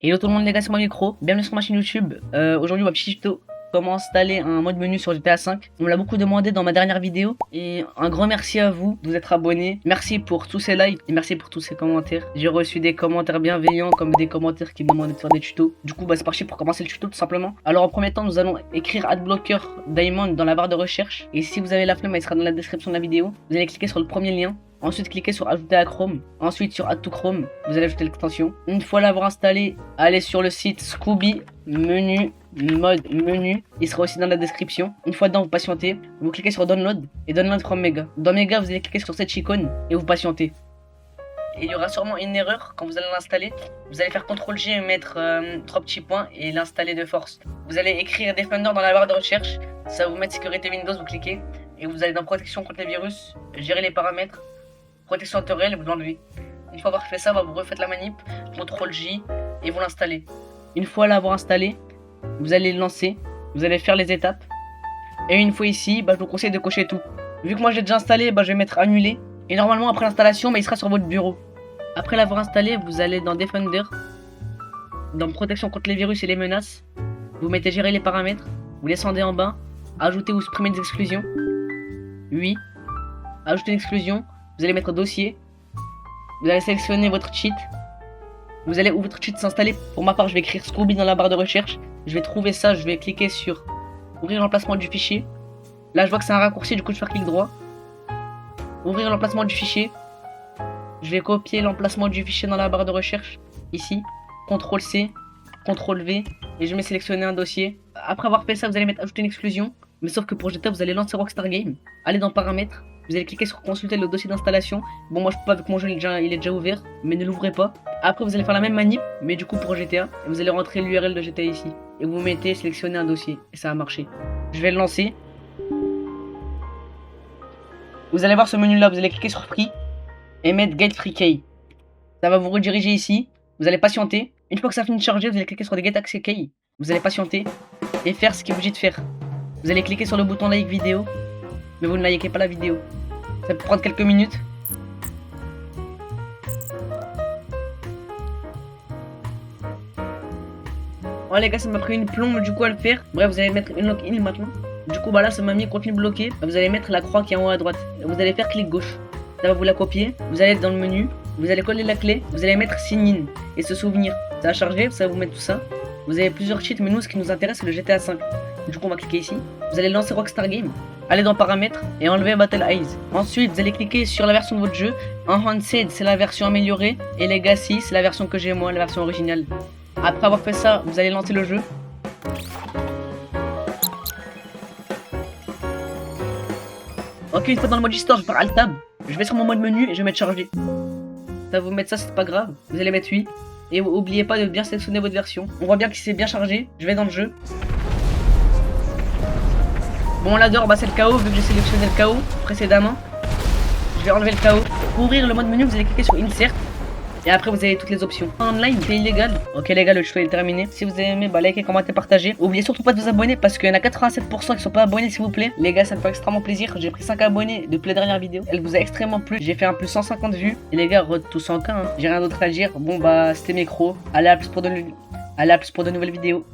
Hello tout le monde les gars, c'est moi Micro, bienvenue sur ma chaîne YouTube. Aujourd'hui on va petit tuto comment installer un mode menu sur GTA 5. On me l'a beaucoup demandé dans ma dernière vidéo et un grand merci à vous de vous être abonnés. Merci pour tous ces likes et merci pour tous ces commentaires. J'ai reçu des commentaires bienveillants comme des commentaires qui me demandaient de faire des tutos. Du coup c'est parti pour commencer le tuto tout simplement. Alors en premier temps nous allons écrire Adblocker Diamond dans la barre de recherche et si vous avez la flemme elle sera dans la description de la vidéo. Vous allez cliquer sur le premier lien. Ensuite, cliquez sur ajouter à Chrome. Ensuite, sur Add to Chrome, vous allez ajouter l'extension. Une fois l'avoir installé, allez sur le site Scooby, menu, mode, menu. Il sera aussi dans la description. Une fois dedans, vous patientez. Vous cliquez sur Download et Download from Mega. Dans Mega, vous allez cliquer sur cette icône et vous patientez. Et il y aura sûrement une erreur quand vous allez l'installer. Vous allez faire CTRL-G et mettre 3 petits points et l'installer de force. Vous allez écrire Defender dans la barre de recherche. Ça va vous mettre sécurité Windows, vous cliquez. Et vous allez dans protection contre les virus, gérer les paramètres. Protection temporelle, vous l'enlevez. Une fois avoir fait ça, vous refaites la manip, CTRL-J et vous l'installez. Une fois l'avoir installé, vous allez le lancer, vous allez faire les étapes. Et une fois ici, je vous conseille de cocher tout. Vu que moi j'ai déjà installé, je vais mettre annulé. Et normalement après l'installation, il sera sur votre bureau. Après l'avoir installé, vous allez dans Defender, dans protection contre les virus et les menaces. Vous mettez gérer les paramètres, vous descendez en bas, ajouter ou supprimer des exclusions. Oui, ajouter une exclusion. Vous allez mettre dossier, vous allez sélectionner votre cheat, vous allez où votre cheat s'installer. Pour ma part, je vais écrire Scooby dans la barre de recherche. Je vais trouver ça, je vais cliquer sur ouvrir l'emplacement du fichier. Là, je vois que c'est un raccourci, du coup, je vais faire clic droit. Ouvrir l'emplacement du fichier. Je vais copier l'emplacement du fichier dans la barre de recherche, ici. CTRL-C, CTRL-V, et je vais sélectionner un dossier. Après avoir fait ça, vous allez mettre ajouter une exclusion. Mais sauf que pour GTA, vous allez lancer Rockstar Game. Allez dans paramètres. Vous allez cliquer sur consulter le dossier d'installation. Bon, moi je peux pas, avec mon jeu il est déjà ouvert, mais ne l'ouvrez pas. Après vous allez faire la même manip, mais du coup pour GTA. Et vous allez rentrer l'URL de GTA ici. Et vous mettez sélectionner un dossier. Et ça a marché. Je vais le lancer. Vous allez voir ce menu là, vous allez cliquer sur Free. Et mettre Get Free Key. Ça va vous rediriger ici. Vous allez patienter. Une fois que ça finit de charger, vous allez cliquer sur Get Access Key. Vous allez patienter. Et faire ce qu'il vous dit de faire. Vous allez cliquer sur le bouton like vidéo. Mais vous ne likez pas la vidéo. Ça peut prendre quelques minutes. Oh les gars, ça m'a pris une plombe du coup à le faire. Bref, vous allez mettre une lock-in maintenant. Du coup, là, ça m'a mis contenu bloqué. Vous allez mettre la croix qui est en haut à droite. Vous allez faire clic gauche. Ça va vous la copier. Vous allez être dans le menu. Vous allez coller la clé. Vous allez mettre sign in et se souvenir. Ça va charger, ça va vous mettre tout ça. Vous avez plusieurs cheats, mais nous, ce qui nous intéresse, c'est le GTA 5. Du coup, on va cliquer ici. Vous allez lancer Rockstar Game. Allez dans paramètres et enlever Battle Eyes. Ensuite, vous allez cliquer sur la version de votre jeu. Enhanced, c'est la version améliorée. Et Legacy, c'est la version que j'ai moi, la version originale. Après avoir fait ça, vous allez lancer le jeu. Ok, une fois dans le mode histoire, je vais faire Alt Tab. Je vais sur mon mode menu et je vais mettre charger. Ça va vous mettre ça, c'est pas grave. Vous allez mettre oui. Et n'oubliez pas de bien sélectionner votre version. On voit bien qu'il s'est bien chargé. Je vais dans le jeu. Bon, là dehors, c'est le chaos, vu que j'ai sélectionné le chaos précédemment. Je vais enlever le chaos. Pour ouvrir le mode menu, vous allez cliquer sur Insert. Et après, vous avez toutes les options. Online, c'est illégal. Ok les gars, le tuto est terminé. Si vous avez aimé, likez, commentez, partagez. Oubliez surtout pas de vous abonner parce qu'il y en a 87% qui sont pas abonnés, s'il vous plaît. Les gars, ça me fait extrêmement plaisir. J'ai pris 5 abonnés depuis la dernière vidéo. Elle vous a extrêmement plu. J'ai fait un plus 150 vues. Et les gars, tout 100K, hein. J'ai rien d'autre à dire. Bon, c'était Micro. Allez à plus pour de nouvelles vidéos.